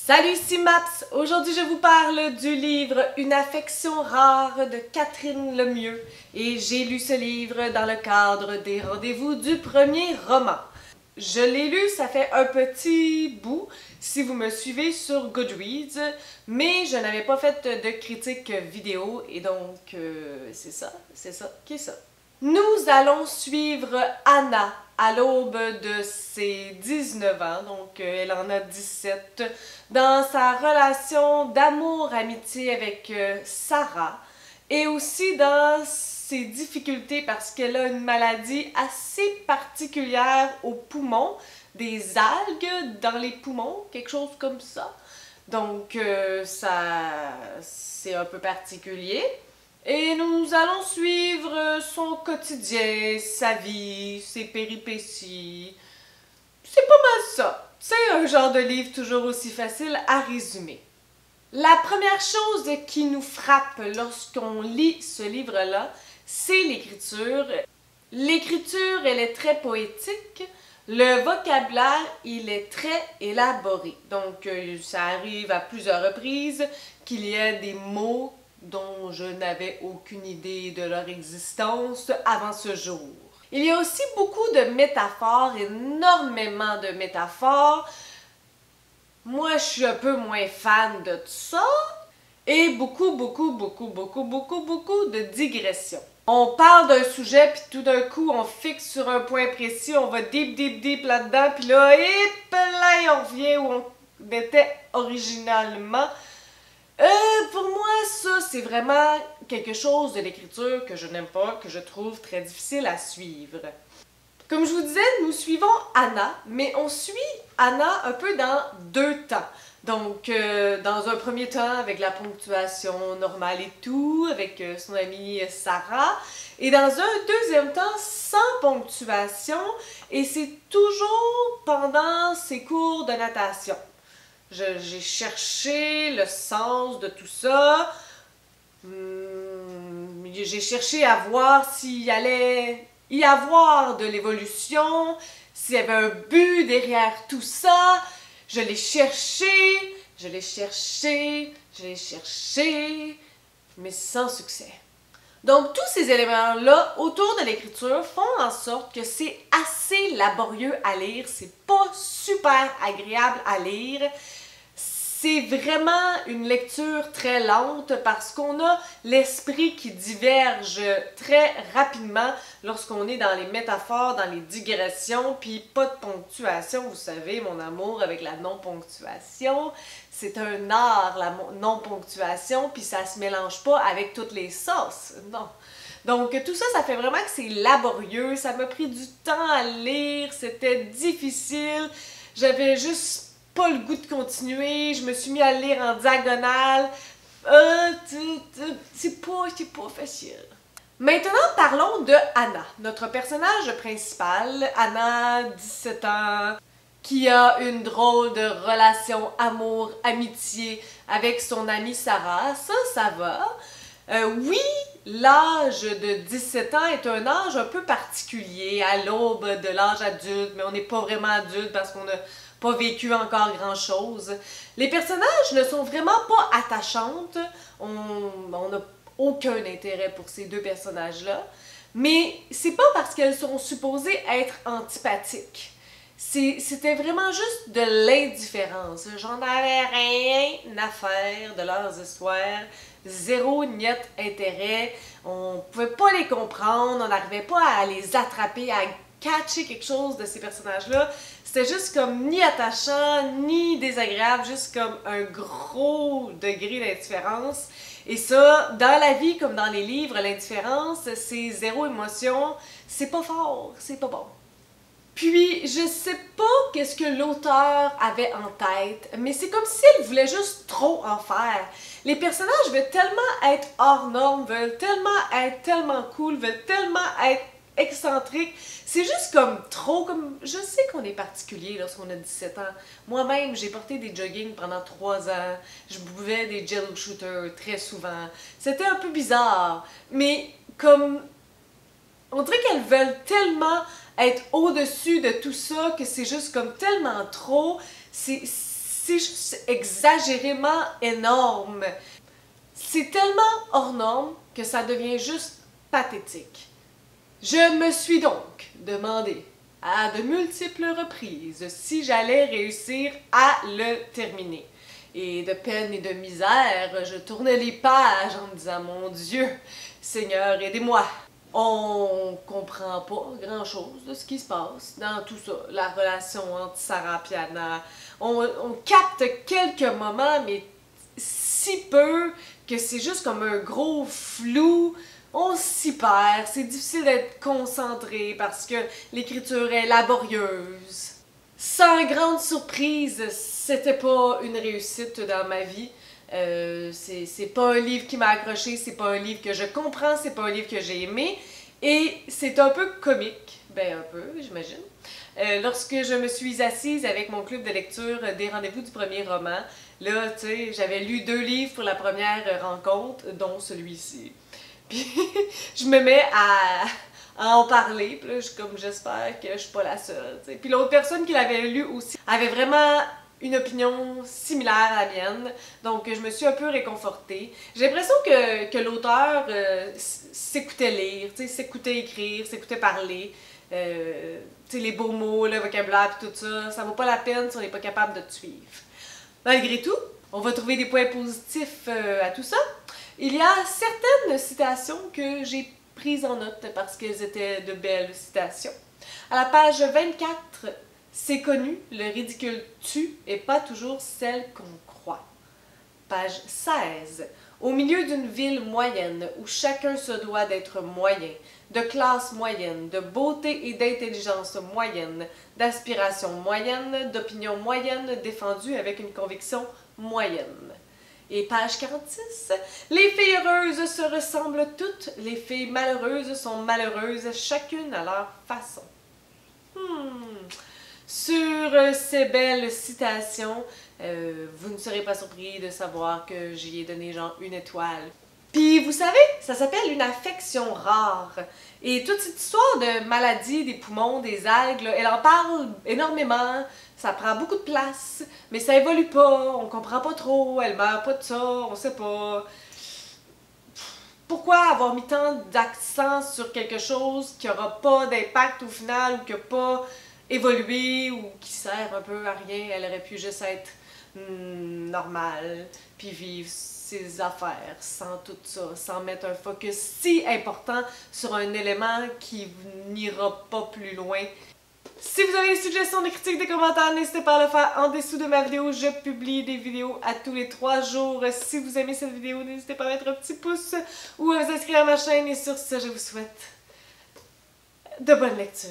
Salut, ici Maps! Aujourd'hui, je vous parle du livre Une affection rare de Catherine Lemieux. Et j'ai lu ce livre dans le cadre des rendez-vous du premier roman. Je l'ai lu, ça fait un petit bout, si vous me suivez sur Goodreads, mais je n'avais pas fait de critique vidéo, et donc c'est ça qui est ça. Nous allons suivre Anna à l'aube de ses 19 ans, donc elle en a 17, dans sa relation d'amour-amitié avec Sarah, et aussi dans ses difficultés parce qu'elle a une maladie assez particulière aux poumons, des algues dans les poumons, quelque chose comme ça. Donc c'est un peu particulier. Et nous allons suivre son quotidien, sa vie, ses péripéties. C'est pas mal ça. C'est un genre de livre toujours aussi facile à résumer. La première chose qui nous frappe lorsqu'on lit ce livre-là, c'est l'écriture. L'écriture, elle est très poétique. Le vocabulaire, il est très élaboré. Donc, ça arrive à plusieurs reprises qu'il y ait des mots dont je n'avais aucune idée de leur existence avant ce jour. Il y a aussi beaucoup de métaphores, énormément de métaphores. Moi, je suis un peu moins fan de tout ça. Et beaucoup de digressions. On parle d'un sujet, puis tout d'un coup, on fixe sur un point précis, on va deep là-dedans, puis là, et là, on revient où on était originalement. Pour moi, ça, c'est vraiment quelque chose de l'écriture que je n'aime pas, que je trouve très difficile à suivre. Comme je vous disais, nous suivons Anna, mais on suit Anna un peu dans deux temps. Donc, dans un premier temps, avec la ponctuation normale et tout, avec son amie Sarah, et dans un deuxième temps, sans ponctuation, et c'est toujours pendant ses cours de natation. J'ai cherché le sens de tout ça. J'ai cherché à voir s'il allait y avoir de l'évolution, s'il y avait un but derrière tout ça. Je l'ai cherché, mais sans succès. Donc, tous ces éléments-là autour de l'écriture font en sorte que c'est assez laborieux à lire, c'est pas super agréable à lire. C'est vraiment une lecture très lente parce qu'on a l'esprit qui diverge très rapidement lorsqu'on est dans les métaphores, dans les digressions, puis pas de ponctuation. Vous savez, mon amour avec la non-ponctuation, c'est un art, la non-ponctuation, puis ça se mélange pas avec toutes les sauces, non. Donc tout ça, ça fait vraiment que c'est laborieux, ça m'a pris du temps à lire, c'était difficile, j'avais juste pas le goût de continuer, je me suis mis à lire en diagonale. C'est pas facile. Maintenant, parlons de Anna, notre personnage principal. Anna, 17 ans, qui a une drôle de relation amour-amitié avec son amie Sarah. Ça va. Oui, l'âge de 17 ans est un âge un peu particulier, à l'aube de l'âge adulte, mais on n'est pas vraiment adulte parce qu'on n'a pas vécu encore grand-chose. Les personnages ne sont vraiment pas attachantes, on n'a aucun intérêt pour ces deux personnages-là, mais c'est pas parce qu'elles sont supposées être antipathiques. C'était vraiment juste de l'indifférence. J'en avais rien à faire de leurs histoires, zéro niet intérêt, on pouvait pas les comprendre, on n'arrivait pas à les attraper, à catcher quelque chose de ces personnages-là. C'était juste comme ni attachant, ni désagréable, juste comme un gros degré d'indifférence. Et ça, dans la vie comme dans les livres, l'indifférence, c'est zéro émotion, c'est pas fort, c'est pas bon. Puis, je sais pas qu'est-ce que l'auteur avait en tête, mais c'est comme si elle voulait juste trop en faire. Les personnages veulent tellement être hors normes, veulent tellement être tellement cool, veulent tellement être excentriques. C'est juste comme trop, comme je sais qu'on est particulier lorsqu'on a 17 ans. Moi-même, j'ai porté des joggings pendant 3 ans. Je buvais des Jello Shooters très souvent. C'était un peu bizarre, mais comme on dirait qu'elles veulent tellement être au-dessus de tout ça que c'est juste comme tellement trop. c'est juste exagérément énorme. C'est tellement hors norme que ça devient juste pathétique. Je me suis donc demandé à de multiples reprises si j'allais réussir à le terminer. Et de peine et de misère, je tournais les pages en me disant « Mon Dieu, Seigneur, aidez-moi ». On comprend pas grand-chose de ce qui se passe dans tout ça, la relation entre Sarah et Anna. On capte quelques moments, mais si peu que c'est juste comme un gros flou. On s'y perd, c'est difficile d'être concentré parce que l'écriture est laborieuse. Sans grande surprise, c'était pas une réussite dans ma vie. C'est pas un livre qui m'a accroché, c'est pas un livre que je comprends, c'est pas un livre que j'ai aimé. Et c'est un peu comique, ben un peu, j'imagine. Lorsque je me suis assise avec mon club de lecture des rendez-vous du premier roman, là, tu sais, j'avais lu 2 livres pour la première rencontre, dont celui-ci. Puis je me mets à en parler, puis là, comme j'espère que je suis pas la seule, t'sais. Puis l'autre personne qui l'avait lu aussi avait vraiment une opinion similaire à la mienne, donc je me suis un peu réconfortée. J'ai l'impression que l'auteur s'écoutait lire, s'écoutait écrire, s'écoutait parler, les beaux mots, le vocabulaire puis tout ça, ça vaut pas la peine si on n'est pas capable de te suivre. Malgré tout, on va trouver des points positifs à tout ça. Il y a certaines citations que j'ai prises en note parce qu'elles étaient de belles citations. À la page 24, c'est connu, le ridicule tue et pas toujours celle qu'on croit. Page 16, au milieu d'une ville moyenne où chacun se doit d'être moyen, de classe moyenne, de beauté et d'intelligence moyenne, d'aspiration moyenne, d'opinion moyenne défendue avec une conviction moyenne. Et page 46, les filles heureuses se ressemblent toutes, les filles malheureuses sont malheureuses, chacune à leur façon. Sur ces belles citations, vous ne serez pas surpris de savoir que j'y ai donné genre 1 étoile. Puis vous savez, ça s'appelle une affection rare. Et toute cette histoire de maladie des poumons, des algues, là, elle en parle énormément, ça prend beaucoup de place, mais ça évolue pas, on comprend pas trop, elle meurt pas de ça, on sait pas. Pourquoi avoir mis tant d'accent sur quelque chose qui aura pas d'impact au final, ou qui n'a pas évolué, ou qui sert un peu à rien? Elle aurait pu juste être normale, puis vivre ses affaires sans tout ça, sans mettre un focus si important sur un élément qui n'ira pas plus loin. Si vous avez des suggestions, des critiques, des commentaires, n'hésitez pas à le faire en dessous de ma vidéo. Je publie des vidéos à tous les 3 jours. Si vous aimez cette vidéo, n'hésitez pas à mettre un petit pouce ou à vous inscrire à ma chaîne. Et sur ce, je vous souhaite de bonnes lectures.